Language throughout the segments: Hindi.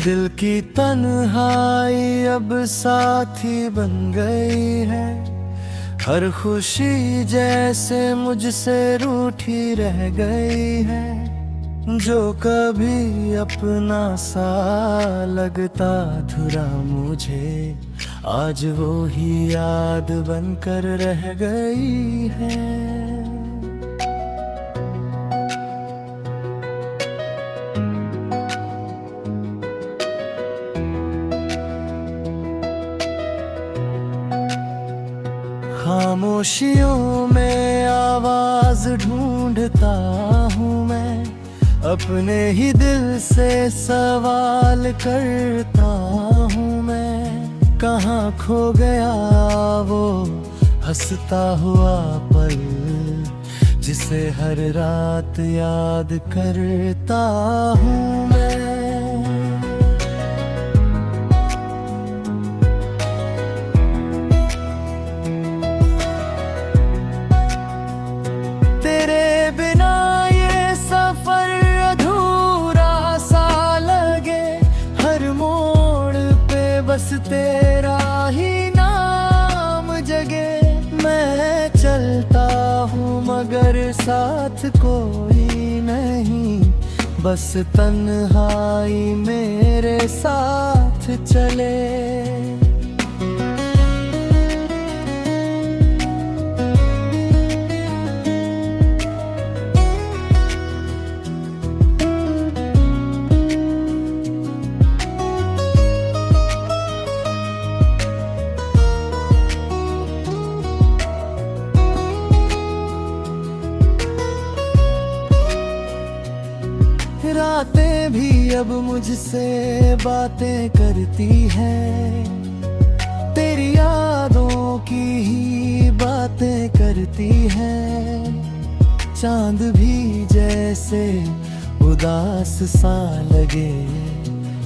दिल की तन्हाई अब साथी बन गई है। हर खुशी जैसे मुझसे रूठी रह गई है। जो कभी अपना सा लगता धुरा मुझे, आज वो ही याद बनकर रह गई है। खामोशियों में आवाज ढूंढता हूँ मैं, अपने ही दिल से सवाल करता हूँ मैं। कहाँ खो गया वो हंसता हुआ पल, जिसे हर रात याद करता हूँ मैं। तेरे बिना ये सफर अधूरा सा लगे, हर मोड़ पे बस तेरा ही नाम जगे। मैं चलता हूँ मगर साथ कोई नहीं, बस तन्हाई मेरे साथ चले। रातें भी अब मुझसे बातें करती हैं, तेरी यादों की ही बातें करती हैं। चांद भी जैसे उदास सा लगे,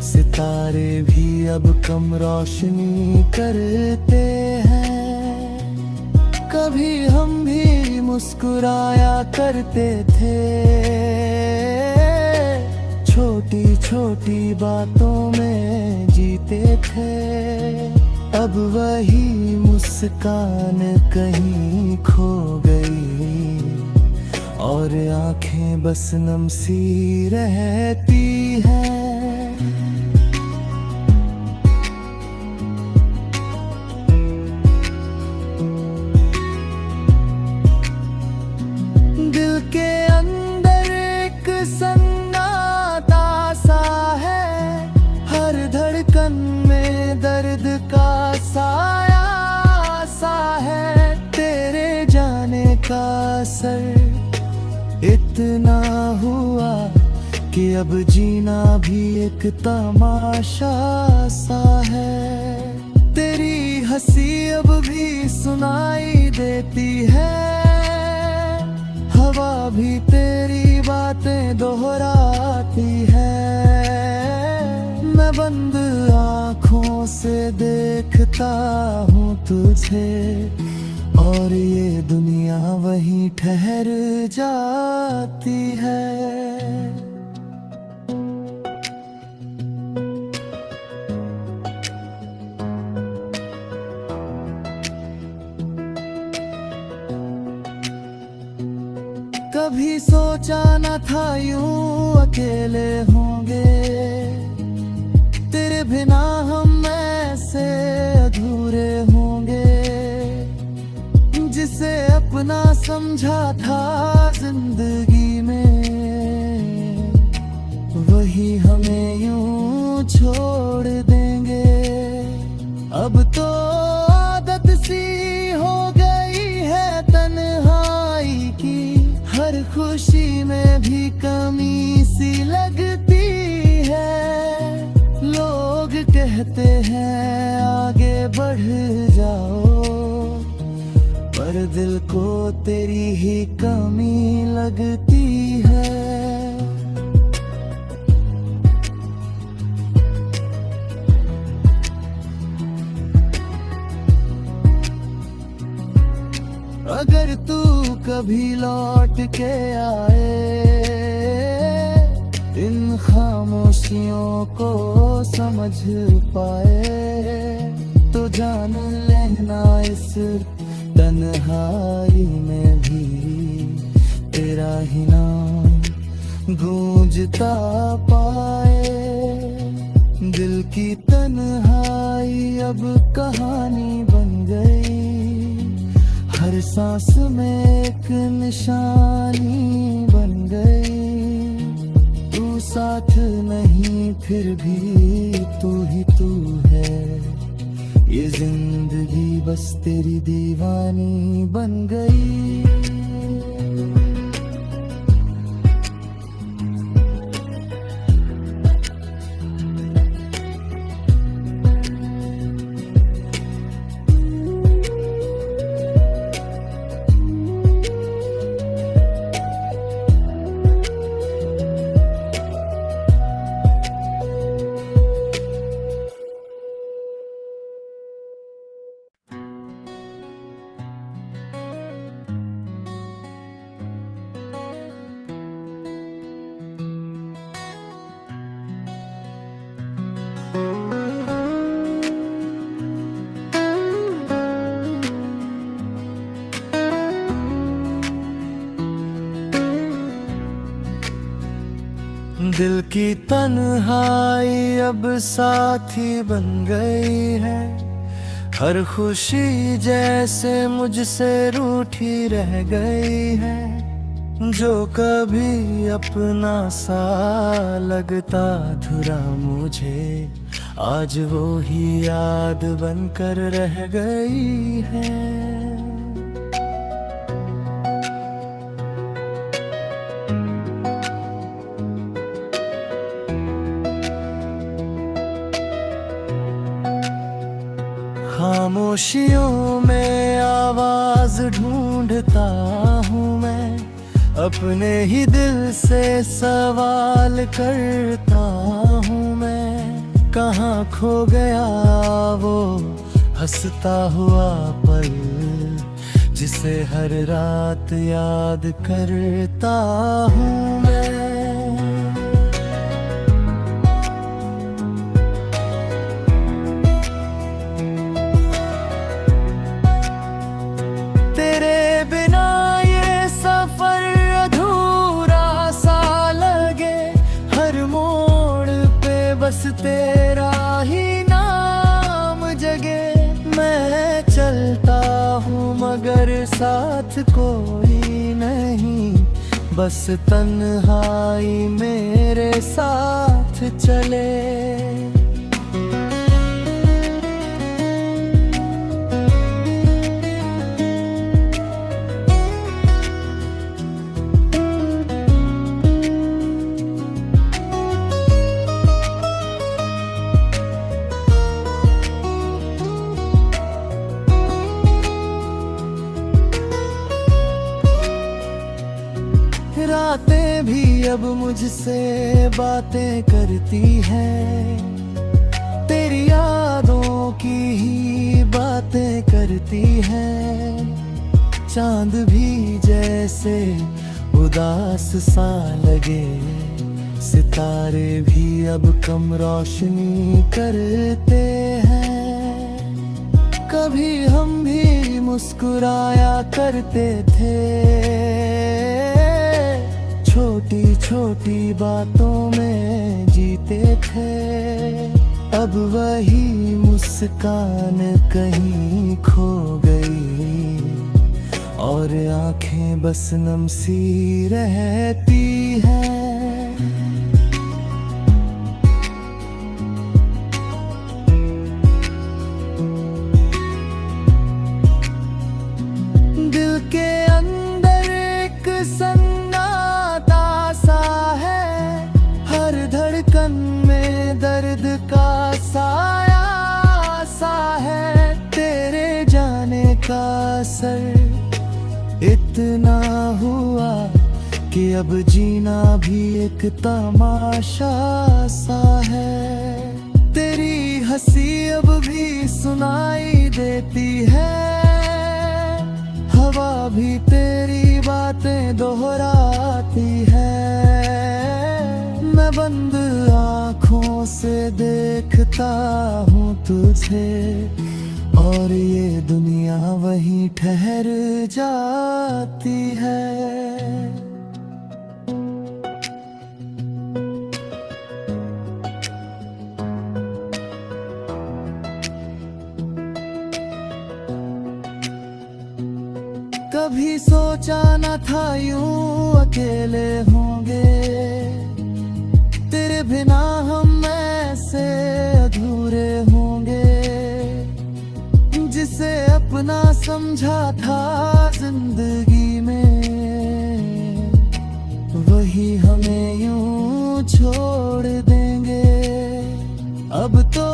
सितारे भी अब कम रोशनी करते हैं। कभी हम भी मुस्कुराया करते थे, छोटी छोटी बातों में जीते थे। अब वही मुस्कान कहीं खो गई, और आंखें बस नम सी रहती हैं। दिल के अंदर एक सन्नाटा सा है, हर धड़कन में दर्द का साया सा है। तेरे जाने का असर इतना हुआ कि अब जीना भी एक तमाशा सा है। तेरी हंसी अब भी सुनाई देती है, हवा भी तेरी बातें दोहराती है। मैं बंद आँखों से देखता हूँ तुझे, और ये दुनिया वहीं ठहर जाती है। कभी सोचा न था यूं अकेले होंगे, तेरे बिना हम ऐसे अधूरे होंगे। जिसे अपना समझा था जिंदगी में, वही हमें यूं छोड़ देंगे। अब तो आदत सी हो गई है तन्हाई की, हर खुशी में भी कमी सी लगती है। लोग कहते हैं आगे बढ़ जाओ, पर दिल को तेरी ही कमी लगती है। अगर तू कभी लौट के आए, इन खामोशियों को समझ पाए तो जान लेना इस तन्हाई में भी तेरा ही नाम गूंजता पाए। दिल की तन्हाई अब कहानी बन गई, हर सांस में एक निशानी बन गई। तू साथ नहीं फिर भी तू ही तू है, ये जिंदगी बस तेरी दीवानी बन गई। दिल की तन्हाई अब साथी बन गई है, हर खुशी जैसे मुझसे रूठी रह गई है। जो कभी अपना सा लगता धुरा मुझे, आज वो ही याद बनकर रह गई है। खामोशियों में आवाज ढूंढता हूँ मैं, अपने ही दिल से सवाल करता हूँ मैं। कहाँ खो गया वो हंसता हुआ पल, जिसे हर रात याद करता हूँ मैं। बस तेरा ही नाम जगे, मैं चलता हूँ मगर साथ कोई नहीं, बस तन्हाई मेरे साथ चले। रातें भी अब मुझसे बातें करती हैं, तेरी यादों की ही बातें करती हैं। चांद भी जैसे उदास सा लगे, सितारे भी अब कम रोशनी करते हैं। कभी हम भी मुस्कुराया करते थे, छोटी छोटी बातों में जीते थे। अब वही मुस्कान कहीं खो गई, और आंखें बस नम सी रहती हैं। दिल के अंदर एक सन्नाटा सा है, हर धड़कन में दर्द का साया सा है। तेरे जाने का असर इतना हुआ कि अब जीना भी एक तमाशा सा है। तेरी हंसी अब भी सुनाई देती है, हवा भी तेरी बातें दोहराती है। मैं बंद आँखों से देखता हूँ तुझे, और ये दुनिया वहीं ठहर जाती है। कभी सोचा न था यूं अकेले होंगे, तेरे बिना हम ऐसे अधूरे होंगे। जिसे अपना समझा था जिंदगी में, वही हमें यूं छोड़ देंगे। अब तो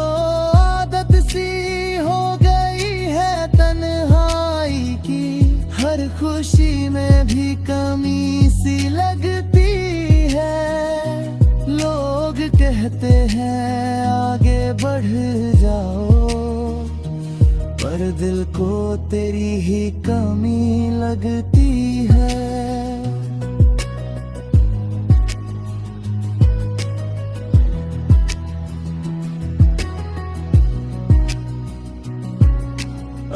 आदत सी हो गई है तन्हाई की, हर खुशी में भी कमी सी लगती है। लोग कहते हैं आगे बढ़ जाओ, पर दिल को तेरी ही कमी लगती है।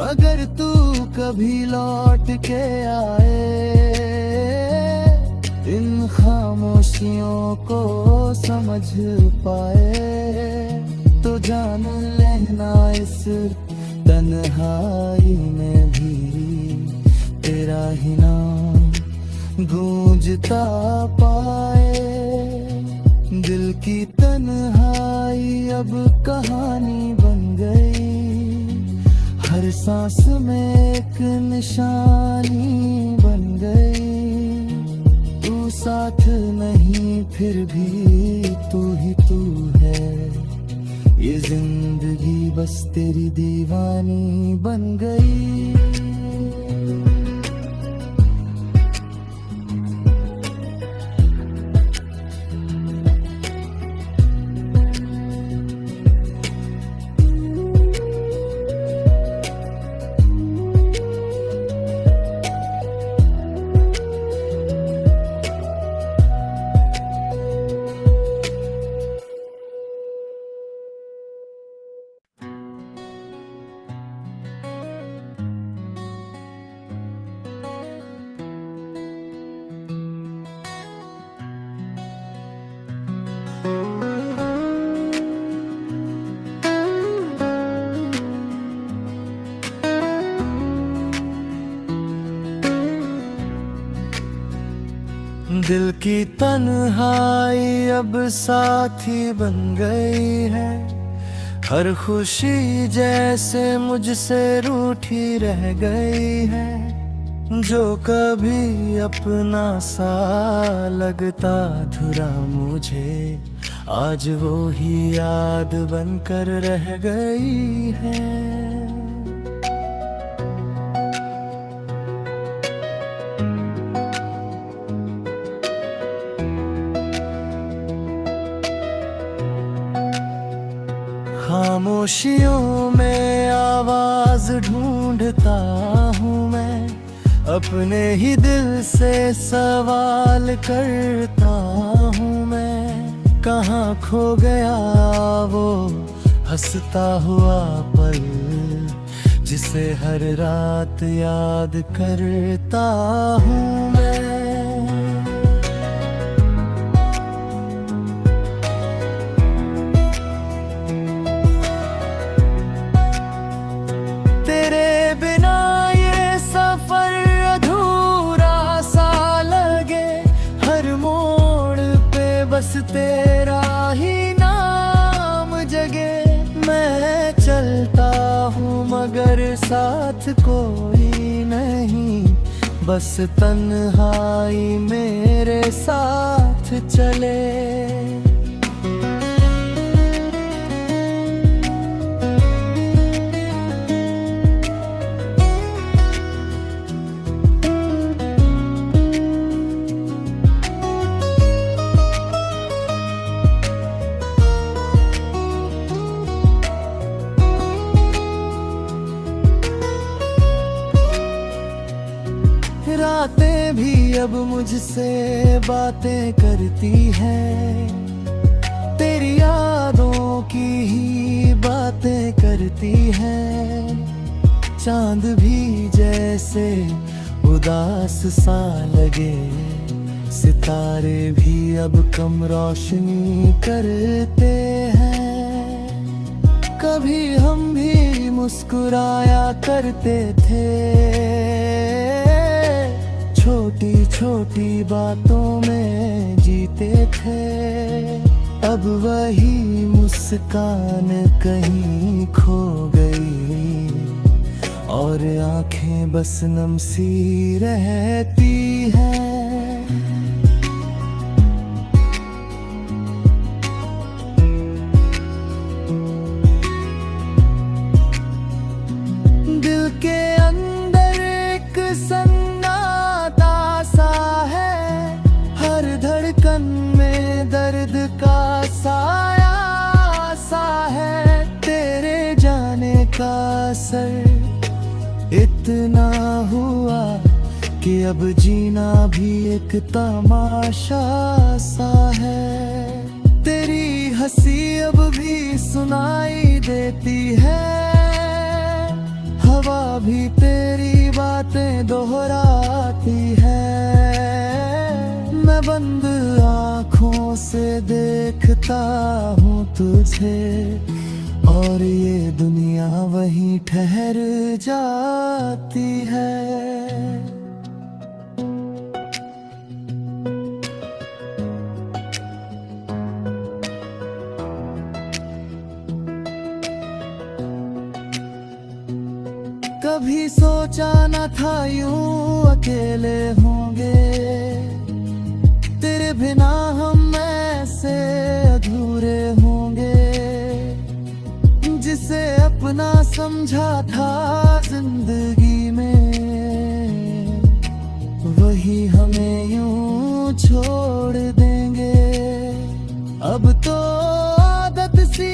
अगर तू कभी लौट के आए, इन खामोशियों को समझ पाए, तो जान लेना इस तन्हाई में भी तेरा ही नाम गूंजता पाए। दिल की तन्हाई अब कहानी बन गई, हर सांस में एक निशानी बन गई। तू साथ नहीं फिर भी तू ही तू है, ये जिंदगी बस तेरी दीवानी बन गई। दिल की तन्हाई अब साथी बन गई है, हर खुशी जैसे मुझसे रूठी रह गई है। जो कभी अपना सा लगता धुरा मुझे, आज वो ही याद बनकर रह गई है। खामोशियों में आवाज ढूंढता हूँ मैं, अपने ही दिल से सवाल करता हूँ मैं। कहाँ खो गया वो हंसता हुआ पल, जिसे हर रात याद करता हूँ मैं। बस तेरा ही नाम जगे, मैं चलता हूँ मगर साथ कोई नहीं, बस तन्हाई मेरे साथ चले। रातें भी अब मुझसे बातें करती हैं, यादों की ही बातें करती है। चांद भी जैसे उदास सा लगे, सितारे भी अब कम रोशनी करते हैं। कभी हम भी मुस्कुराया करते थे, छोटी छोटी बातों में जीते थे। अब वही मुस्कान कहीं खो गई, और आंखें बस नम सी रहती हैं। दिल के अंदर एक सन्नाटा सा है, हर धड़कन में दर्द का साया सा है। तेरे जाने का असर इतना हुआ कि अब जीना भी एक तमाशा सा है। तेरी हंसी अब भी सुनाई देती है, हवा भी तेरी बातें दोहराती है। मैं बंद आँखों से देखता हूँ तुझे, और ये दुनिया वहीं ठहर जाती है। कभी सोचा न था यूं अकेले होंगे, तेरे बिना हम ऐसे अधूरे होंगे। जिसे अपना समझा था जिंदगी में, वही हमें यूं छोड़ देंगे। अब तो आदत सी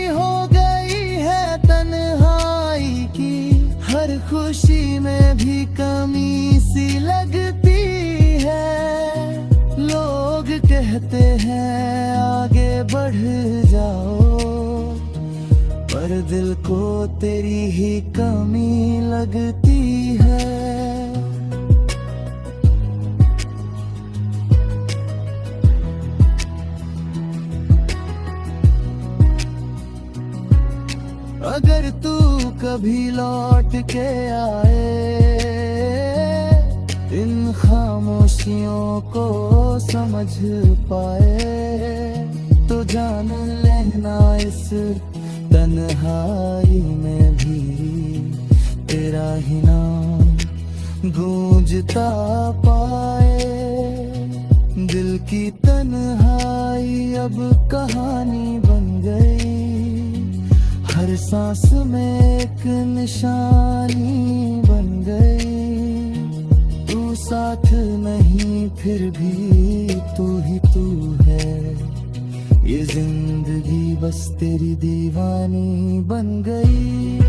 हो गई है तन्हाई की, हर खुशी में भी कमी सी लगती है। लोग कहते हैं आगे बढ़ जाओ, पर दिल को तेरी ही कमी लगती है। अगर तू कभी लौट के आए, इन खामोशियों को समझ पाए, तो जान लेना इस तन्हाई में भी तेरा ही नाम गूंजता पाए। दिल की तन्हाई अब कहानी बन गई, हर सांस में एक निशानी बन गई। तू साथ नहीं फिर भी तू ही तू है, ये जिंदगी बस तेरी दीवानी बन गई।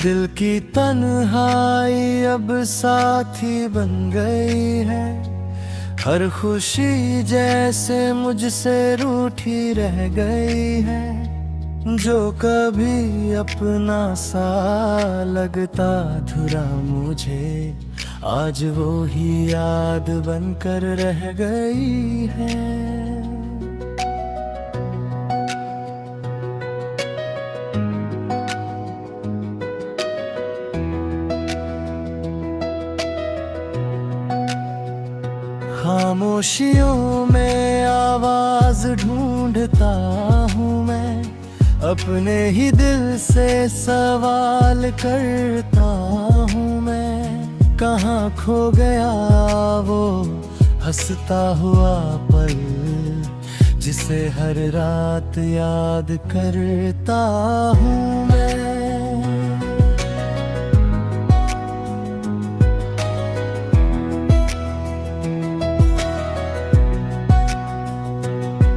दिल की तन्हाई अब साथी बन गई है, हर खुशी जैसे मुझसे रूठी रह गई है। जो कभी अपना सा लगता धुरा मुझे, आज वो ही याद बनकर रह गई है। खामोशियों में आवाज ढूंढता हूँ मैं, अपने ही दिल से सवाल करता हूँ मैं। कहाँ खो गया वो हंसता हुआ पल, जिसे हर रात याद करता हूँ मैं।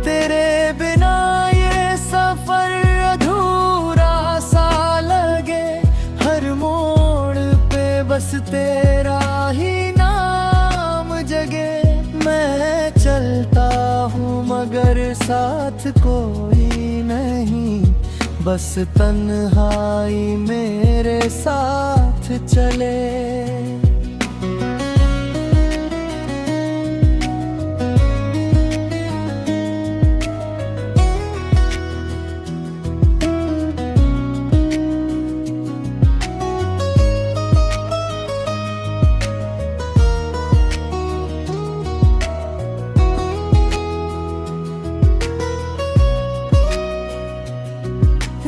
तेरे बिना ये सफर अधूरा सा लगे, हर मोड़ पे बस तेरा ही नाम जगे। मैं चलता हूँ मगर साथ कोई नहीं, बस तन्हाई मेरे साथ चले।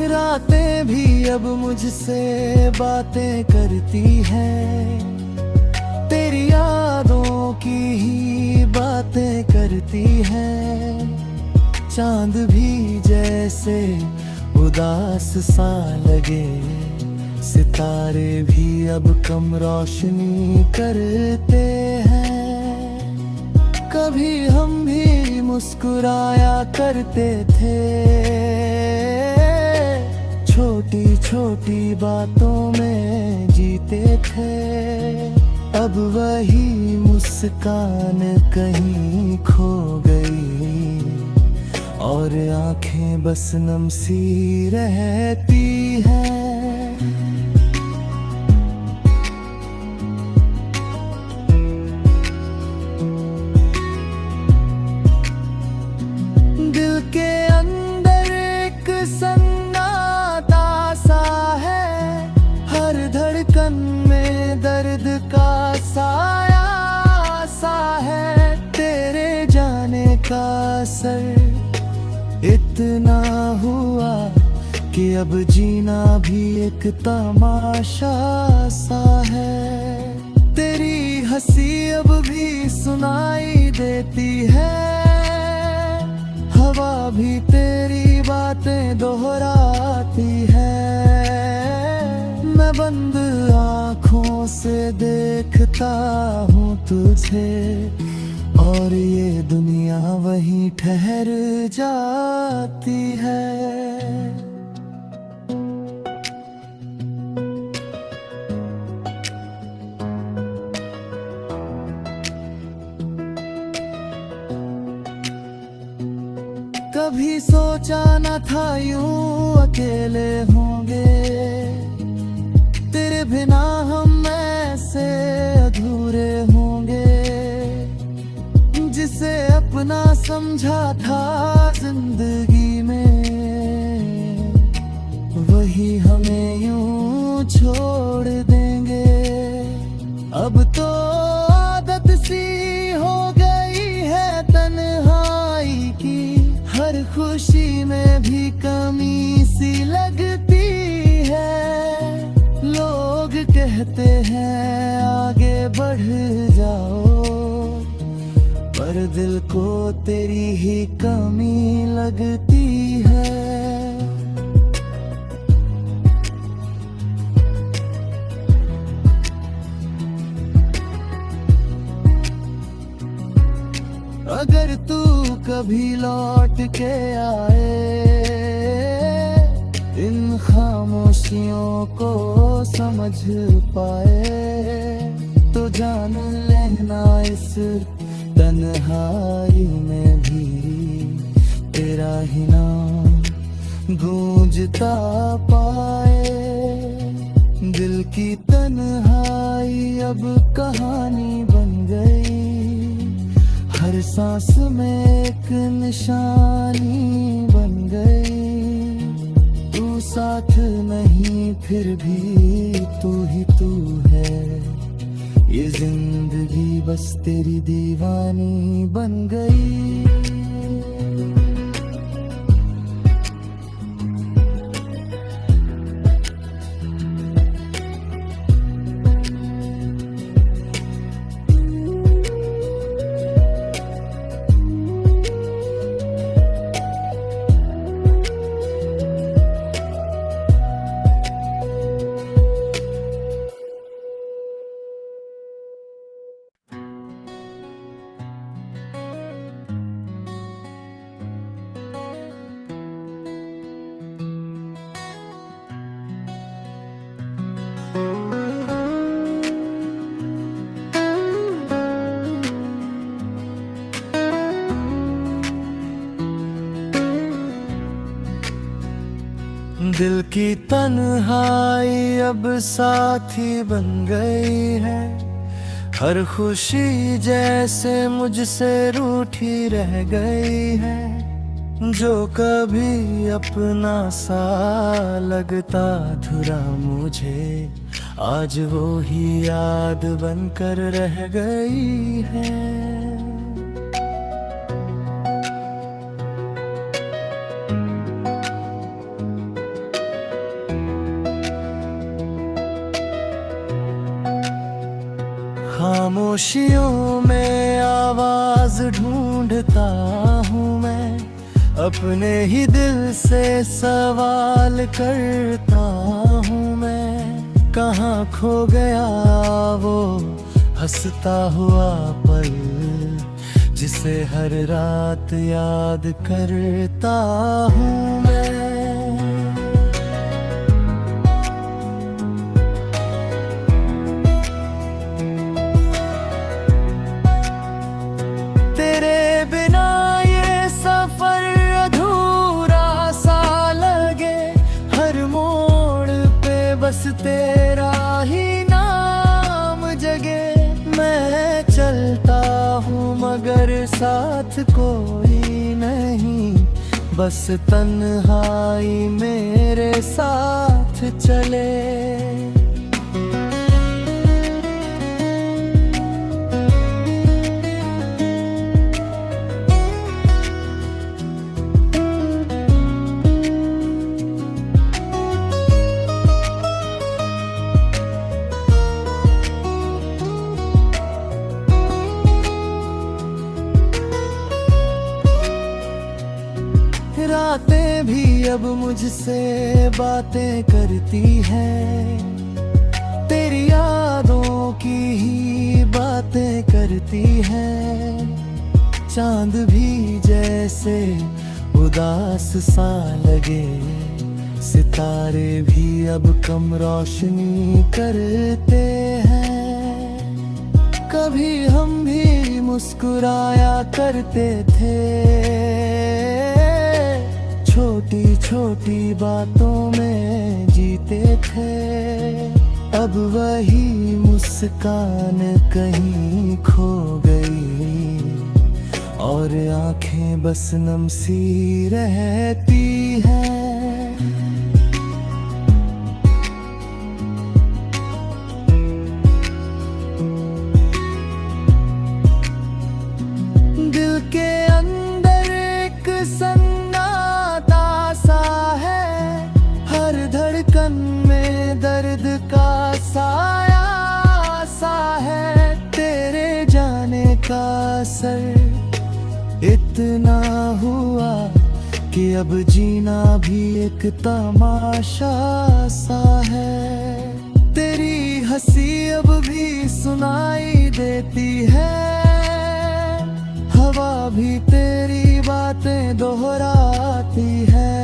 रातें भी अब मुझसे बातें करती हैं, तेरी यादों की ही बातें करती हैं। चांद भी जैसे उदास सा लगे, सितारे भी अब कम रोशनी करते हैं। कभी हम भी मुस्कुराया करते थे, छोटी छोटी बातों में जीते थे। अब वही मुस्कान कहीं खो गई, और आंखें बस नम सी रहती हैं। दिल के अंदर एक सन्नाटा सा है, हर धड़कन में दर्द का साया सा है। तेरे जाने का असर इतना हुआ कि अब जीना भी एक तमाशा सा है। तेरी हंसी अब भी सुनाई देती है, हवा भी तेरी बातें दोहराती है। मैं बंद आँखों से देखता हूँ तुझे, और ये दुनिया वहीं ठहर जाती है। कभी सोचा न था यूं अकेले होंगे, तेरे बिना हम ऐसे अधूरे होंगे। जिसे अपना समझा था जिंदगी में, वही हमें यूं छोड़ देंगे। अब तो आदत सी हो गई है तन्हाई की, हर खुशी में भी कमी सी लगती है। लोग कहते हैं आगे बढ़ जाओ, पर दिल को तेरी ही कमी लगती है। अगर तू कभी लौट के आए, इन खामोशियों को समझ पाए, तो जान लेना इस तन्हाई में भी तेरा ही नाम गूंजता पाए। दिल की तन्हाई अब कहानी बन गई, हर सांस में एक निशानी बन गई। तू साथ नहीं फिर भी तू ही तू है, ये जिंदगी बस तेरी दीवानी बन गई। दिल की तन्हाई अब साथी बन गई है। हर खुशी जैसे मुझसे रूठी रह गई है। जो कभी अपना सा लगता अधूरा मुझे, आज वो ही याद बनकर रह गई है। खामोशियों में आवाज ढूंढता हूँ मैं, अपने ही दिल से सवाल करता हूँ मैं। कहाँ खो गया वो हंसता हुआ पल, जिसे हर रात याद करता हूँ मैं। बस तेरा ही नाम जगे। मैं चलता हूँ मगर साथ कोई नहीं, बस तन्हाई मेरे साथ चले। रातें भी अब मुझसे बातें करती हैं, तेरी यादों की ही बातें करती हैं। चांद भी जैसे उदास सा लगे, सितारे भी अब कम रोशनी करते हैं। कभी हम भी मुस्कुराया करते थे, छोटी छोटी बातों में जीते थे। अब वही मुस्कान कहीं खो गई, और आंखें बस नम सी रहती हैं। दिल के अंदर एक सन्नाटा सा है, हर धड़कन में दर्द का साया सा है। तेरे जाने का असर इतना हुआ कि अब जीना भी एक तमाशा सा है। तेरी हंसी अब भी सुनाई देती है, हवा भी तेरी बातें दोहराती है।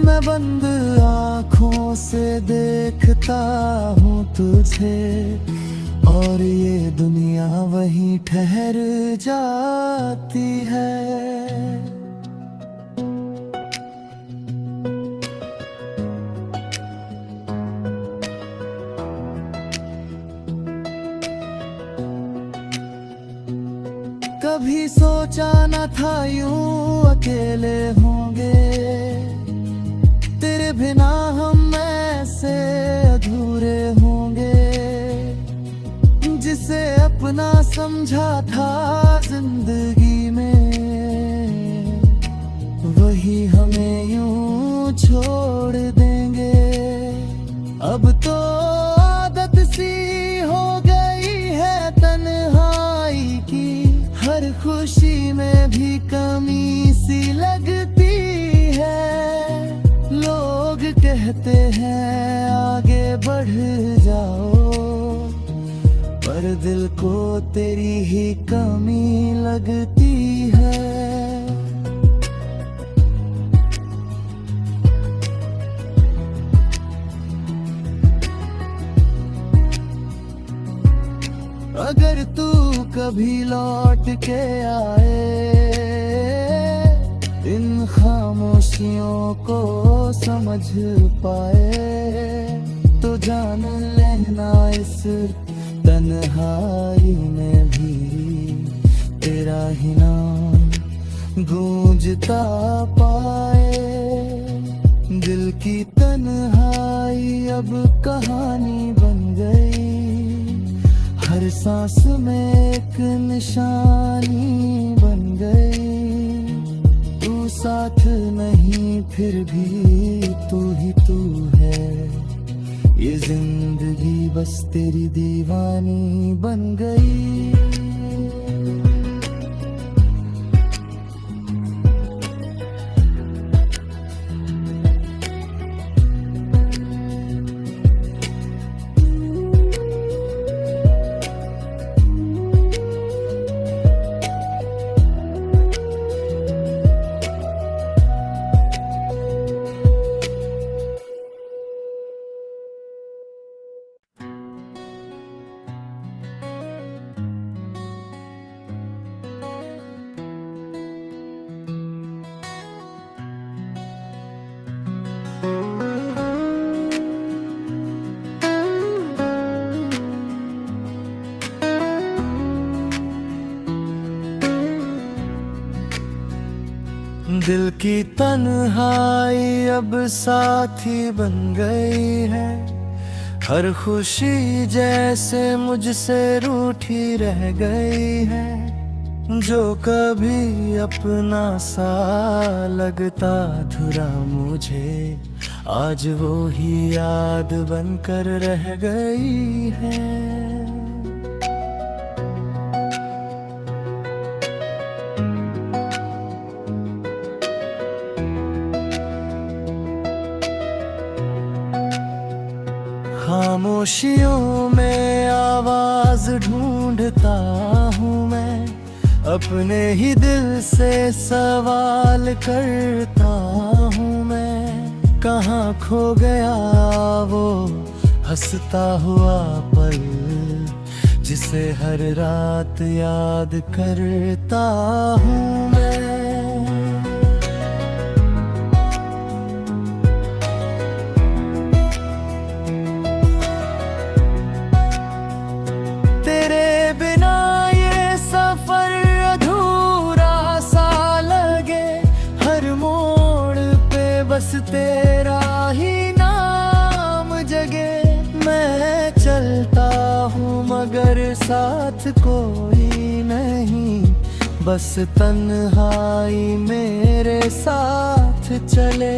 मैं बंद आँखों से देखता हूँ तुझे, और ये दुनिया वहीं ठहर जाती है। कभी सोचा न था यूं अकेले होंगे, तेरे बिना हम ऐसे अधूरे होंगे। समझा था जिंदगी में, वही हमें यूं छोड़ देंगे। अब तो आदत सी हो गई है तन्हाई की, हर खुशी में भी कमी सी लगती है। लोग कहते हैं आगे बढ़ जाओ, पर दिल को तेरी ही कमी लगती है। अगर तू कभी लौट के आए, इन खामोशियों को समझ पाए, तो जान लेना इस तन्हाई में भी तेरा ही नाम गूंजता पाए। दिल की तन्हाई अब कहानी बन गई, हर सांस में एक निशानी बन गई। तू साथ नहीं फिर भी तू ही तू है, ये जिंदगी बस तेरी दीवानी बन गई। दिल की तन्हाई अब साथी बन गई है, हर खुशी जैसे मुझसे रूठी रह गई है। जो कभी अपना सा लगता धुरा मुझे, आज वो ही याद बनकर रह गई है। खामोशियों में आवाज ढूंढता हूँ मैं, अपने ही दिल से सवाल करता हूँ मैं। कहाँ खो गया वो हंसता हुआ पल, जिसे हर रात याद करता हूँ मैं। बस तेरा ही नाम जगे, मैं चलता हूँ मगर साथ कोई नहीं, बस तन्हाई मेरे साथ चले।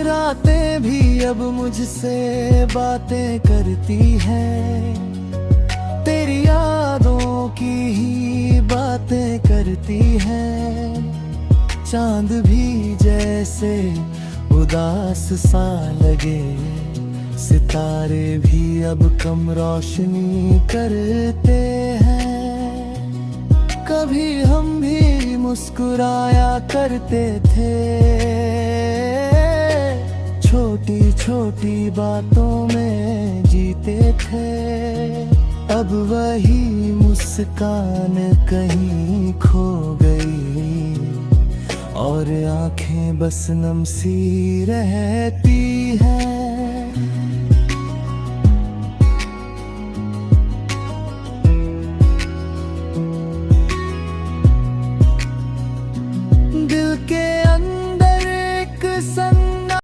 रातें भी अब मुझसे बातें करती हैं, तेरी यादों की ही बातें करती हैं। चांद भी जैसे उदास सा लगे, सितारे भी अब कम रोशनी करते हैं। कभी हम भी मुस्कुराया करते थे, छोटी छोटी बातों में जीते थे। अब वही मुस्कान कहीं खो गई और आंखें बस नम सी रहती है।